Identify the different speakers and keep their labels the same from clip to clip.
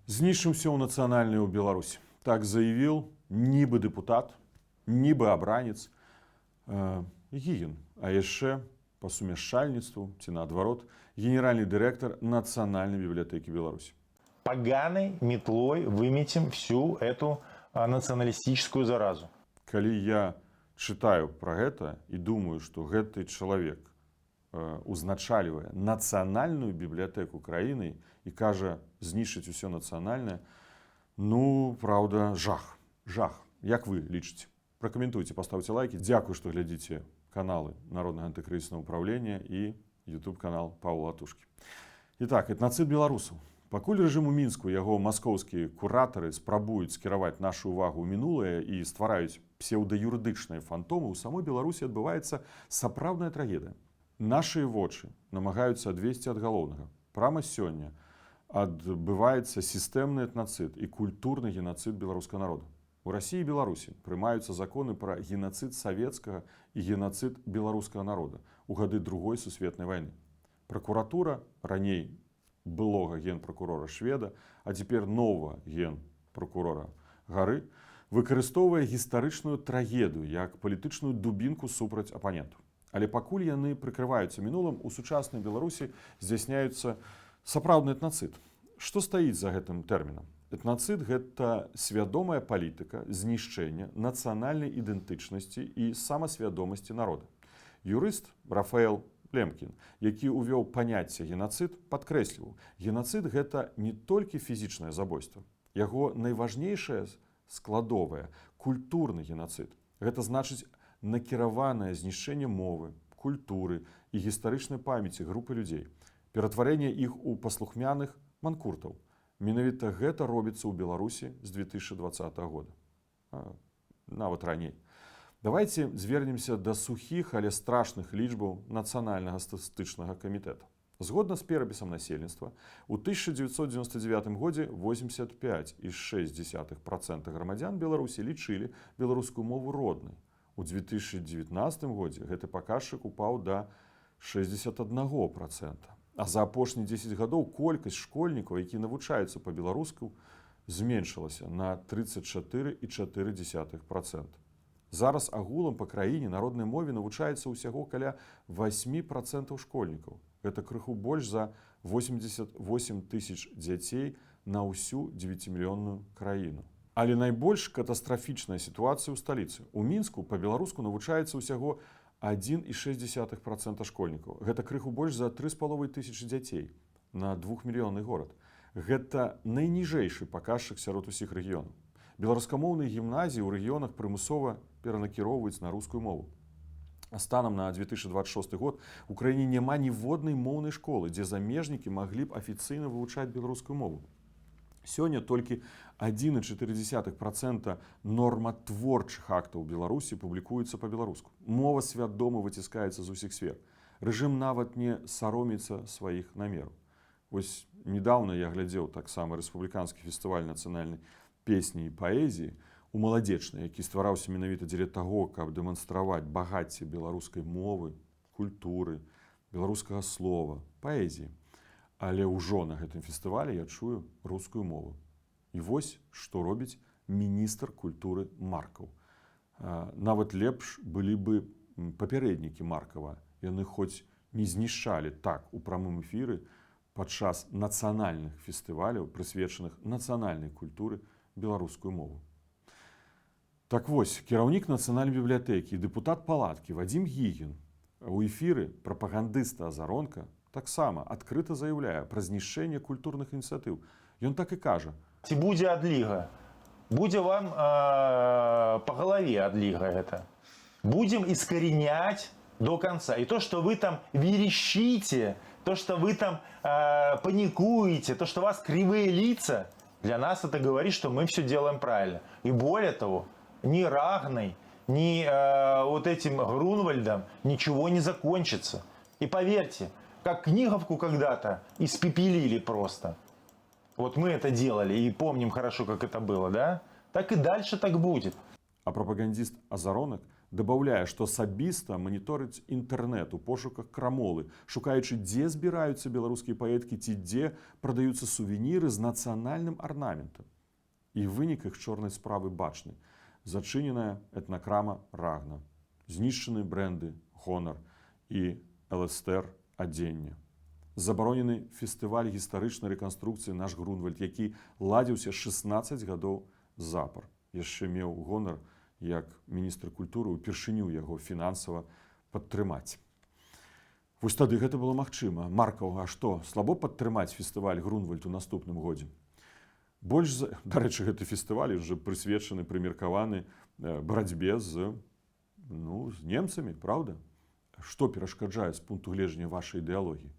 Speaker 1: Знішчым усё нацыянальнае ў Беларусі. Так заявіў нібы дэпутат, нібы абранец Гігін, а яшчэ па сумяшчальніцтву ці наадварот генеральны дырэктар Нацыянальнай бібліятэкі Беларусі.
Speaker 2: Поганой метлой выметим всю эту националистическую заразу.
Speaker 1: Калі я чытаю пра гэта і думаю, што гэты чалавек узначальвае нацыянальную бібліятэку краіны і кажа знішчыць усё нацыянальнае, ну, праўда, жах. Жах. Як вы лічыце? Пракаментуйце, паставце лайки. Дзякуй, што глядзіце каналы Народнага антыкрызіснага ўпраўлення і YouTube-канал Паўла Латушкі. Ітак, этнацыд беларусаў. Пакуль рэжым у Мінску, яго маскоўскія куратары спрабуюць скіраваць нашу ўвагу ў мінулае і ствараюць псеўдаюрыдычныя фантомы, у самой Беларусі адбываецца сапраўдная трагедыя. Нашыя вочы намагаюцца адвесці ад галоўнага. Прама сёння адбываецца сістэмны этнацыд і культурны генацыд беларускага народа. У Расіі і Беларусі прымаюцца законы пра генацыд савецкага і генацыд беларускага народа ў гады Другой сусветнай вайны. Пракуратура, раней былога генпракурора Шведа, а цяпер новага генпракурора Гары, выкарыстоўвае гістарычную трагедыю як палітычную дубінку супраць апаненту. Але пакуль яны прыкрываюцца мінулым, у сучаснай Беларусі здзяйсняецца сапраўдны этнацыд. Што стаіць за гэтым тэрмінам? Этнацыд – гэта свядомая палітыка знішчэння нацыянальнай ідэнтычнасці і самасвядомасці народа. Юрыст Рафаэл Лемкін, які ўвёў паняцце генацыд, падкрэсліваў, генацыд – гэта не толькі фізічнае забойства. Яго найважнейшая складовая – культурны генацыд. Гэта значыць накіраванае знішчэнне мовы, культуры і гістарычнай памяці групы людзей, ператварэнне іх у паслухмяных манкуртаў. Менавіта гэта робіцца ў Беларусі з 2020 года. Нават раней. Давайте звернемся да сухіх, але страшных лічбаў Нацыянальнага статыстычнага камітэта. Згодна з перапісам насельніцтва, у 1999 годзе 85,6% грамадзян Беларусі лічылі беларускую мову роднай. У 2019 годзе гэты паказчык упаў да 61%. А за апошнія 10 гадоў колькасць школьнікаў, якія навучаюцца па-беларуску, зменшылася на 34,4%. Зараз агулам па краіне на роднай мове навучаецца ўсяго каля 8% школьнікаў. Гэта крыху больш за 88 тысяч дзяцей на ўсю 9-мільённую краіну. Але найбольш катастрафічная сітуацыя ў сталіцы. У Мінску па-беларуску навучаецца ўсяго 1,6% школьнікаў. Гэта крыху больш за 3,5 тысячы дзяцей на 2-мільённы горад. Гэта найніжэйшы паказчык сярод усіх рэгіёнаў. Беларускамоўныя гімназіі ў рэгіёнах прымусова перанакіроўваюць на рускую мову. Станам на 2026 год у краіне няма ніводнай моўнай школы, дзе замежнікі маглі б афіцыйна вывучаць беларускую мову. Сёння толькі 1,4% норmatворчых актаў Беларусі публікуюцца па-беларуску. Мова свядома выціскаецца з усіх сфер. Рэжым нават не сароміцца сваіх намераў. Вось недаўна я глядзеў таксама рэспубліканскі фестываль нацыянальнай песні і паэзіі у маладзечнай, які ствараўся менавіта дзеля таго, каб дэманстраваць багацце беларускай мовы, культуры, беларускага слова, паэзіі. Але ўжо на гэтым фестывалі я чую рускую мову. І вось, што робіць міністр культуры Маркаў. Нават лепш былі бы папярэднікі Маркава. Яны хоць не знішчалі так у прамым эфіры падчас нацыянальных фестываляў, прысвечаных нацыянальнай культуры беларускую мову. Так вось, кіраўнік Нацыянальнай бібліятэкі, дэпутат палаткі Вадзім Гігін у эфіры прапагандыста Азаронка таксама адкрыта заяўляе пра знішчэнне культурных ініцыятыў. Ён так і кажа.
Speaker 2: Ці будзе адліга? Будзе вам по галаве адліга гэта. Будем искоренять до конца. И то, что вы там верещите, то, что вы там паникуете, то, что у вас кривые лица, для нас это говорит, что мы все делаем правильно. И более того, ни Рагной, ни вот этим Грунвальдом ничего не закончится. И поверьте, как Книговку когда-то испепелили просто. Вот мы это делали и помним хорошо, как это было, да? Так и дальше так будет.
Speaker 1: А прапагандист Азаронак Дабаўляе, што асабіста маніторыць інтэрнэт у пошуках крамолы, шукаючы, дзе збіраюцца беларускія паэткі ці дзе прадаюцца сувеніры з нацыянальным арнаментам. І вынік іх чорнай справы бачны. Зачыненая этнакрама Рагна, знішчаны бренды Гонар і ЛСТР адзення. Забаронены фестываль гістарычнай рэканструкцыі «Наш Грунвальд», які ладзіўся 16 гадоў запар. Яшчэ меў гонар, як міністр культуры, упершыню яго фінансава падтрымаць. Вось тады гэта было магчыма. Маркаў, а што, слабо падтрымаць фестываль «Грунвальд» у наступным годзе? Дарэчы, гэты фестываль уже прысвечаны, прымеркаваны барацьбе з немцамі, правда? Што перашкаджае з пункту гледжання вашай ідэалогіі?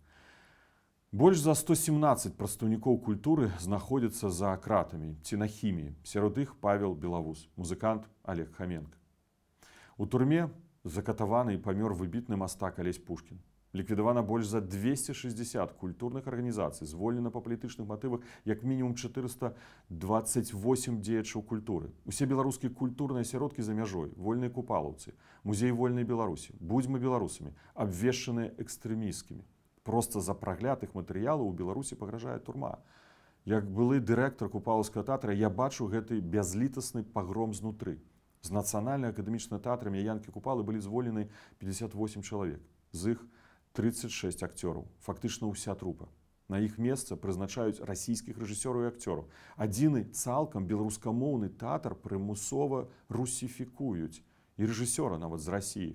Speaker 1: Больш за 117 прадстаўнікоў культуры знаходзяцца за кратамі ці на хіміі. Сярод іх Павел Белавуз, музыкант Олег Хаменко. У турме закатаваны і памёр выбітны мастак Алесь Пушкін. Ліквідавана больш за 260 культурных арганізацый, звольнена па палітычных матывах як мінімум 428 дзеячаў культуры. Усе беларускія культурныя асяродкі за мяжой, вольныя купалаўцы, музей вольнай Беларусі, будзьмы беларусамі, абвешчаныя экстрэмісцкімі. Проста за прагляд іх матэрыялаў у Беларусі пагражае турма. Як былы дырэктар купалаўскага тэатра, я бачу гэты бязлітасны пагром знутры. З нацыянальнага акадэмічнага тэатра Янкі Купалы былі звольнены 58 чалавек. З іх 36 акцёраў, фактычна ўся трупа. На іх месца прызначаюць расійскіх рэжысёраў і акцёраў. Адзіны цалкам беларускамоўны тэатр прымусова русіфікуюць. І рэжысёра нават з Расіі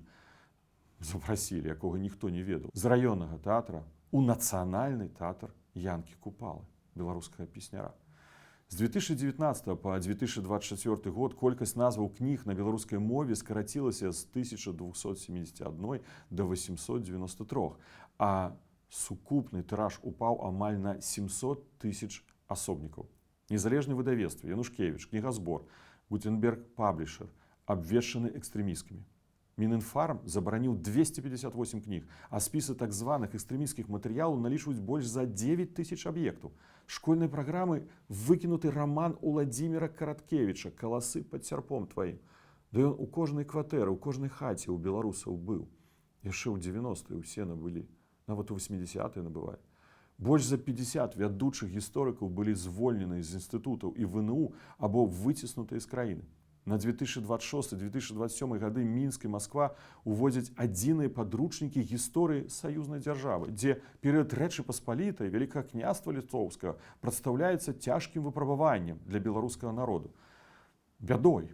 Speaker 1: запрасілі, якога ніхто не ведаў. З раённага тэатра у нацыянальны тэатр Янкі Купалы, беларускага песняра. З 2019 па 2024 год колькасць назваў кніг на беларускай мове скарацілася з 1271 до 893, а сукупны тыраж упаў амаль на 700 тысяч асобнікаў. Незалежны выдавецтвы Янушкевіч, кнігазбор, Гутенберг Паблішер абвешчаны экстрэмісткамі. Мінінфарм забараніў 258 кніг, а спісы так званых экстрэмісцкіх матэрыялаў налічваюць больш за 9 тысяч аб'ектаў. Школьнай праграмы выкінуты раман Уладзіміра Караткевіча «Каласы пад сярпом тваім». Да ён у кожнай кватэры, у кожнай хаце ў беларусаў быў. Яшчэ ў 90-е ўсе набылі, нават у 80-е набывалі. Больш за 50 вядучых гісторыкаў былі звольнены з інстытутаў і ВНУ або выціснутыя з краіны. На 2026-2027 гады Мінск і Масква уводзяць адзіныя падручнікі гісторыі саюзнай дзяржавы, дзе перыяд Рэчы Паспалітай, Вялікага княства Літоўскага прадстаўляецца цяжкім выпрабаваннем для беларускага народу. Бядой.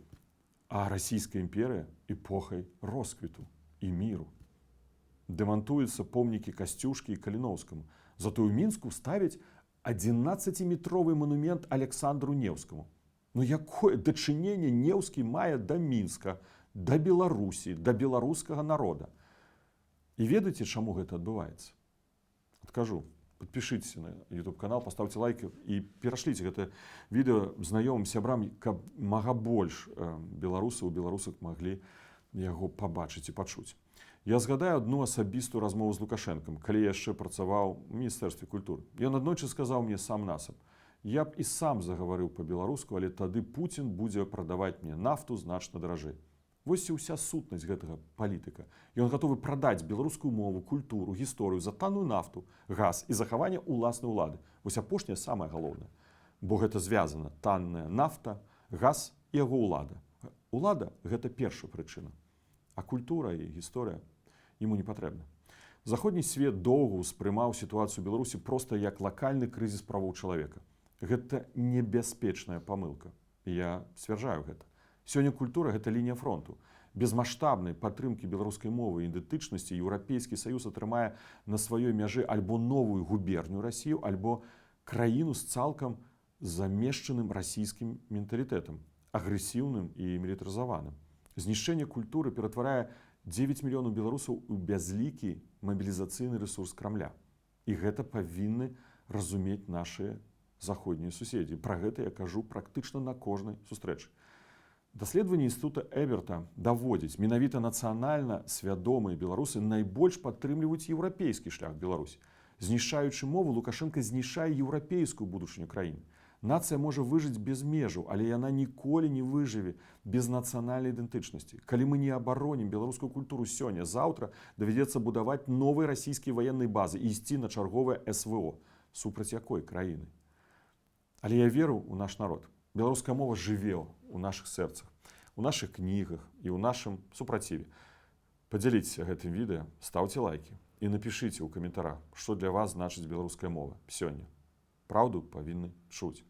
Speaker 1: А расійская імперыя эпохай росквіту і міру. Дэмантуюцца помнікі Касцюшкі і Каліноўскаму. Затое ў Мінску ставяць 11-метровы манумент Александру Неўскаму. Ну якое дачыненне Неўскі мае да Мінска, да Беларусі, да беларускага народа? І ведаеце, чаму гэта адбываецца? Адкажу. Падпішыцеся на YouTube-канал, паставце лайки і перашліце гэта відэо знаёмым сябрам, каб мага больш беларусаў, беларусак маглі яго пабачыць і пачуць. Я згадаю адну асабістую размову з Лукашэнкам, калі яшчэ працаваў у Міністэрстве культуры. Ён аднойчы сказаў мне сам-насам: я б і сам загаварыў па-беларуску, але тады Пуцін будзе прадаваць мне нафту значна даражэй. Вось і ўся сутнасць гэтага палітыка. Ён гатовы прадаць беларускую мову, культуру, гісторыю за танную нафту, газ і захаванне ўласнай улады. Вось апошняе самае галоўнае. Бо гэта звязана: танная нафта, газ і яго ўлада. Улада – гэта першая прычына. А культура і гісторыя яму не патрэбна. Заходні свет доўга ўспрымаў сітуацыю Беларусі проста як лакальны крызіс правоў чалавека. Гэта небяспечная памылка. Я сцвярджаю гэта. Сёння культура – гэта лінія фронту. Без маштабнай падтрымкі беларускай мовы і ідэнтычнасці Еўрапейскі Саюз атрымае на сваёй мяжы альбо новую губерню Расію, альбо краіну з цалкам замешчаным расійскім менталітэтам, агрэсіўным і мілітарызаваным. Знішчэнне культуры ператварае 9 мільёнаў беларусаў у бязлікі мабілізацыйны рэсурс Крамля. І гэта павінны разумець нашыя заходнія суседзі. Пра гэта я кажу практычна на кожнай сустрэчы. Даследаванні інстытута Эберта даводзяць, менавіта нацыянальна свядомыя беларусы найбольш падтрымліваюць еўрапейскі шлях Беларусі. Знішчаючы мову, Лукашенко знішчае еўрапейскую будучыню краіны. Нацыя можа выжыць без межаў, але яна ніколі не выжыве без нацыянальнай ідэнтычнасці. Калі мы не абаронім беларускую культуру сёння, заўтра давядзецца будаваць новыя расійскія ваенныя базы і ісці на чарговае СВО. Супраць якой краіны? Але я веру ў наш народ. Беларуская мова жыве ў нашых сэрцах, у нашых кнігах і ў нашым супраціве. Падзяліцеся гэтым відэа, стаўце лайкі і напішыце ў каментарах, што для вас значыць беларуская мова сёння. Праўду павінны чуць.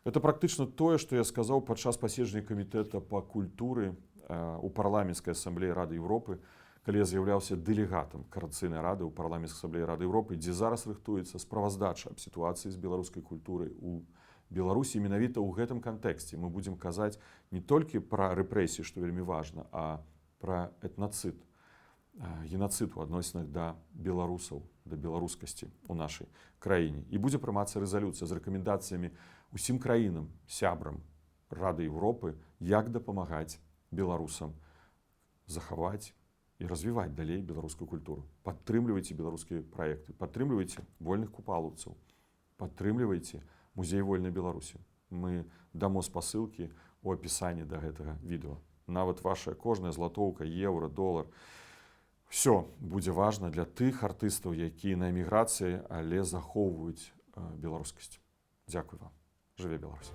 Speaker 1: Это практычна тое, што я сказаў падчас паседжання камітэта па культуры у парламенцкай асамблеі Рады Еўропы, калі я з'яўляўся дэлегатам Коордынацыйнай рады ў парламенцкай асамблеі Рады Еўропы, дзе зараз рыхтуецца справаздача аб сітуацыі з беларускай культурай у Беларусі. Менавіта ў гэтым кантэксце мы будзем казаць не толькі пра рэпрэсіі, што вельмі важна, а пра этнацыд, генацыд у адносінах да беларусаў, да беларускасці ў нашай краіне. І будзе прымацца рэзалюцыя з рэкамендацыямі усім краінам, сябрам Рады Еўропы, як дапамагаць беларусам захаваць і развіваць далей беларускую культуру. Падтрымлівайце беларускія праекты, падтрымлівайце вольных купалаўцаў, падтрымлівайце музей вольнай Беларусі. Мы дамо спасылкі ў апісанні да гэтага відэа. Нават ваша кожная златоўка, еўра, долар, все будзе важна для тых артыстаў, якія на эміграцыі, але захоўваюць беларускасць. Дзякуй вам. Жыве Беларусь.